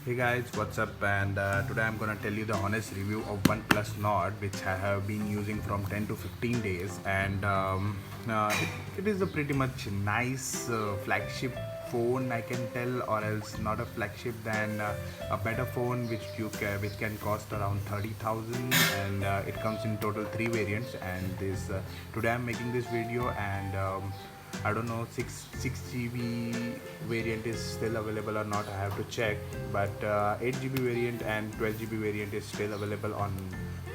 Hey guys, what's up? And today I'm gonna tell you the honest review of OnePlus NORD, which I have been using from 10 to 15 days, and it is a pretty much nice flagship phone, I can tell, or else not a flagship than a better phone which can cost around 30,000, and it comes in total three variants. And this today I'm making this video, and I don't know, 6 GB variant is still available or not. I have to check, but 8 GB variant and 12 GB variant is still available on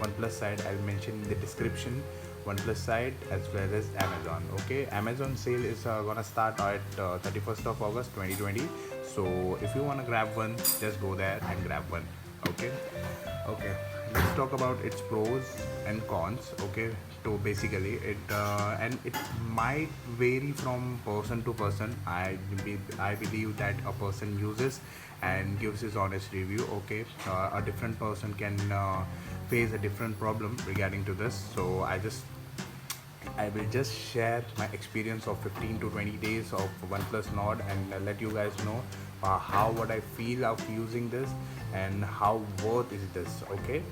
OnePlus side. I'll mention in the description OnePlus side as well as Amazon. Okay, Amazon sale is gonna start at 31st of August 2020. So if you wanna grab one, just go there and grab one. Okay. Okay, let's talk about its pros and cons. Okay, so basically it might vary from person to person. I believe that a person uses and gives his honest review. Okay, a different person can face a different problem regarding to this. So I will just share my experience of 15 to 20 days of OnePlus Nord, and let you guys know how what I feel of using this and how worth is this. Okay,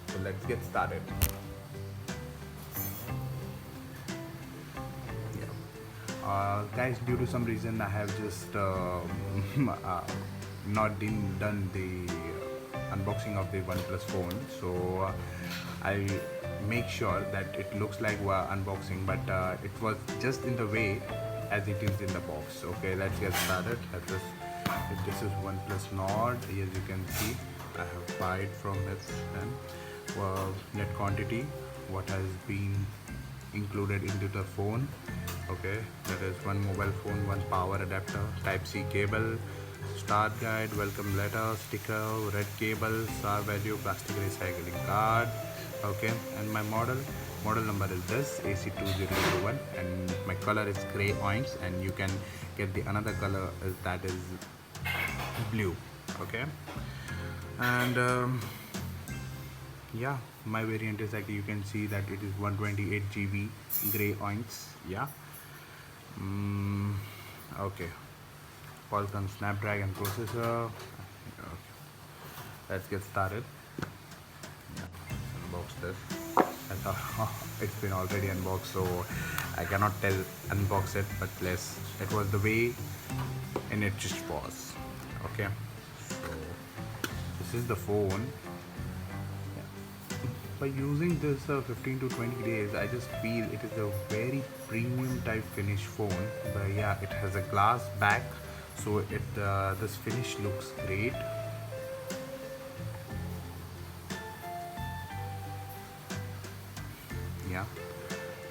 so let's get started. Yeah. Guys, due to some reason I have just not done the unboxing of the OnePlus phone, so I make sure that it looks like we're unboxing, but it was just in the way as it is in the box. Okay, let's get started. This is OnePlus Nord. As you can see, I have bought from it, and net quantity, what has been included into the phone. Okay, that is one mobile phone, one power adapter, type C cable, start guide, welcome letter, sticker, red cable, star value, plastic recycling card. Okay, and my model number is this AC2001, and my color is gray orange, and you can get the another color that is blue. Okay, and yeah, my variant is, like you can see, that it is 128 GB gray orange. Yeah. Okay, Qualcomm Snapdragon processor. Okay. Let's get started. Unbox this. It's been already unboxed, so I cannot unbox it, but it was the way, and it just was. Okay, so this is the phone. By using this 15 to 20 days, I just feel it is a very premium type finish phone. But yeah, it has a glass back, so this finish looks great. Yeah,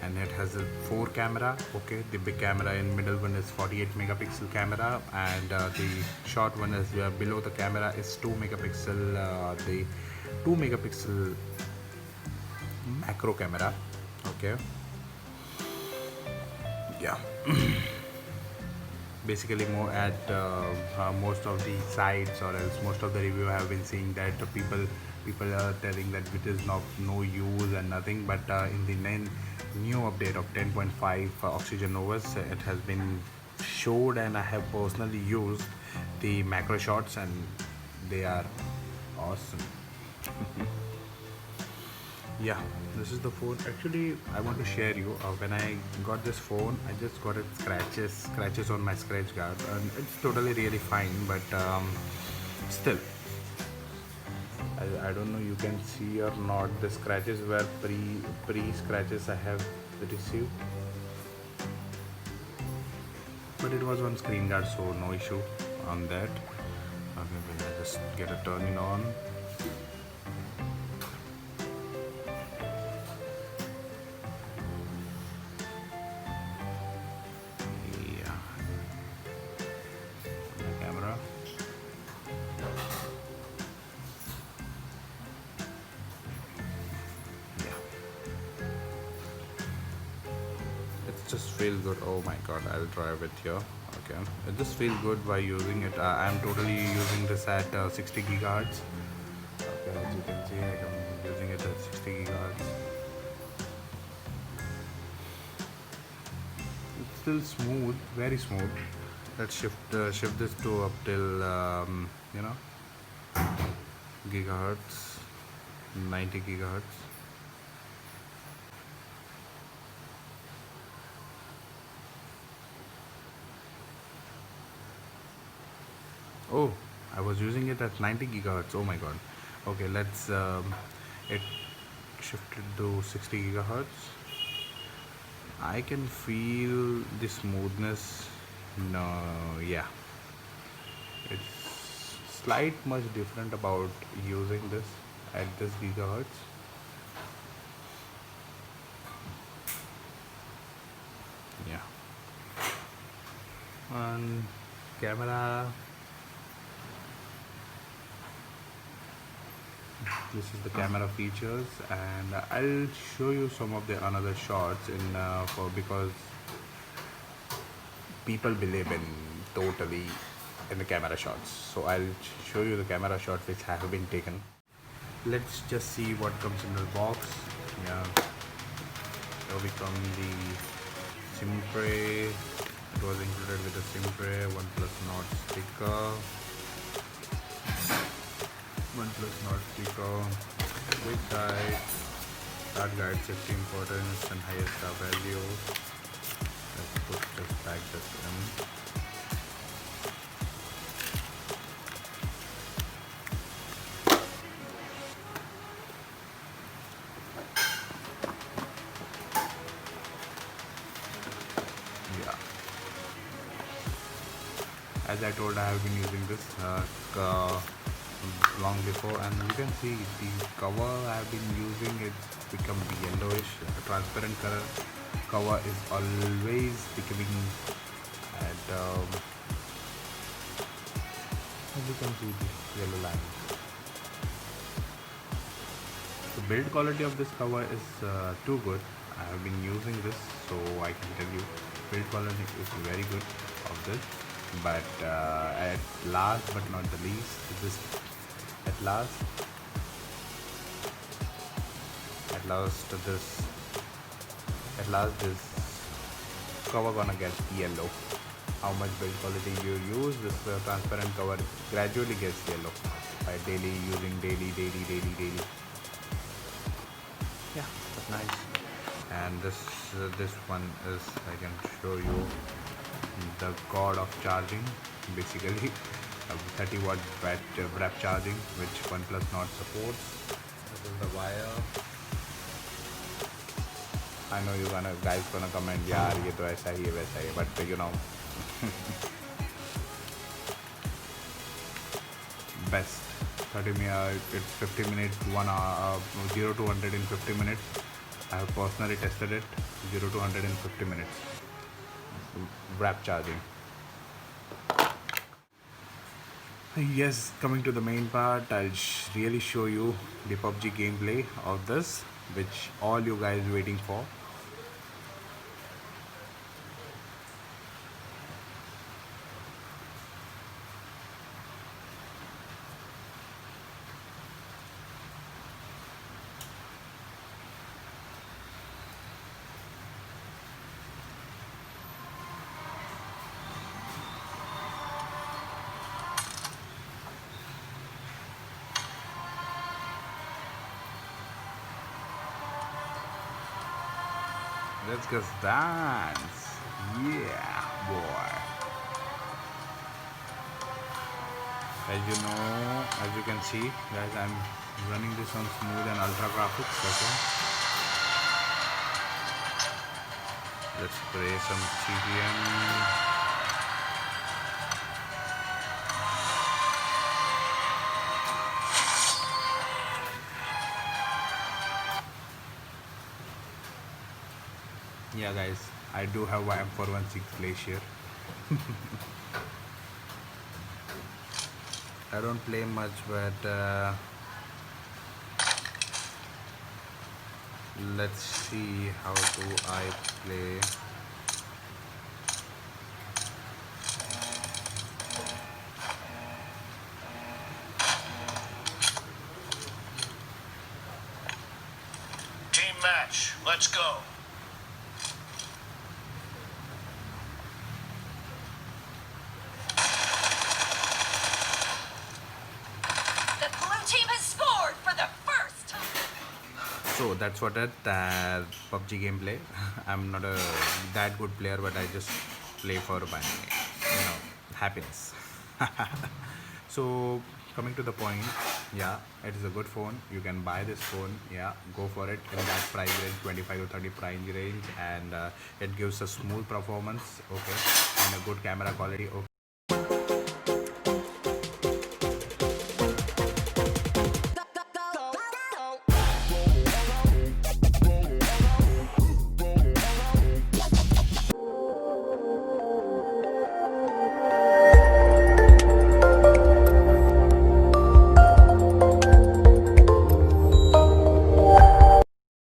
and it has a 4 camera. Okay, the big camera in middle one is 48 megapixel camera, and the short one is below the camera is 2 megapixel. The 2 megapixel macro camera. Okay, yeah. Basically, more at most of the sites, or else most of the review I have been seeing that people are telling that it is no use and nothing, but in the new update of 10.5 Oxygen OS, it has been showed, and I have personally used the macro shots, and they are awesome. Yeah, this is the phone. Actually, I want to share you, when I got this phone, I just got it scratches on my scratch guard, and it's totally really fine, but still, I don't know you can see or not, the scratches were pre scratches I have received, but it was on screen guard, so no issue on that. Okay, we'll just get it turning on. Just feel good. Oh my god, I'll drive it here. Okay, it just feels good by using it. I'm totally using this at 60 gigahertz. Okay, as you can see, I'm using it at 60 gigahertz. It's still smooth, very smooth. Let's shift this to up till gigahertz, 90 gigahertz. Oh, I was using it at 90 gigahertz. Oh my god. Okay, let's it shifted to 60 gigahertz. I can feel the smoothness. No, yeah, it's slight much different about using this at this gigahertz. Yeah, and camera. This is the camera features, and I'll show you some of the another shots in for because people believe in totally in the camera shots. So I'll show you the camera shots which have been taken. Let's just see what comes in the box. Yeah, here we come the SIM tray. It was included with the SIM tray, OnePlus NORD sticker, OnePlus NORD sticker, big side, start guide, safety importance and highest star value. Let's put just back this in. Yeah, as I told, I have been using this long before, and you can see the cover I have been using, it's become yellowish. A transparent color cover is always becoming at as you can see the yellow line. The build quality of this cover is too good. I have been using this, so I can tell you build quality is very good of this. But at last but not the least, at last this cover gonna get yellow. How much build quality you use, this transparent cover gradually gets yellow by daily. Yeah, that's nice. And this one is, I can show you, the god of charging, basically 30 watt wrap charging, which OnePlus NORD supports. This is the wire. I know you guys gonna comment, yaar ye to aisa hi hai वैसा ही, but you know best 30 minutes, it's 50 minutes, 1 hour, 0 to 100 in 50 minutes. I have personally tested it, 0 to 100 in 50 minutes wrap charging. Yes, coming to the main part, I'll really show you the PUBG gameplay of this, which all you guys waiting for. Let's just dance. Yeah, boy. As you know, as you can see, guys, I'm running this on smooth and ultra graphics. Okay. Let's spray some CGM. Yeah guys, I do have a M416 Glacier. I don't play much, but let's see how do I play. Team match, let's go. The blue team has that's what it PUBG gameplay. I'm not a that good player, but I just play for my happiness. So coming to the point, yeah, it is a good phone. You can buy this phone, yeah, go for it in that price range, 25 to 30 price range, and it gives a smooth performance, okay, and a good camera quality,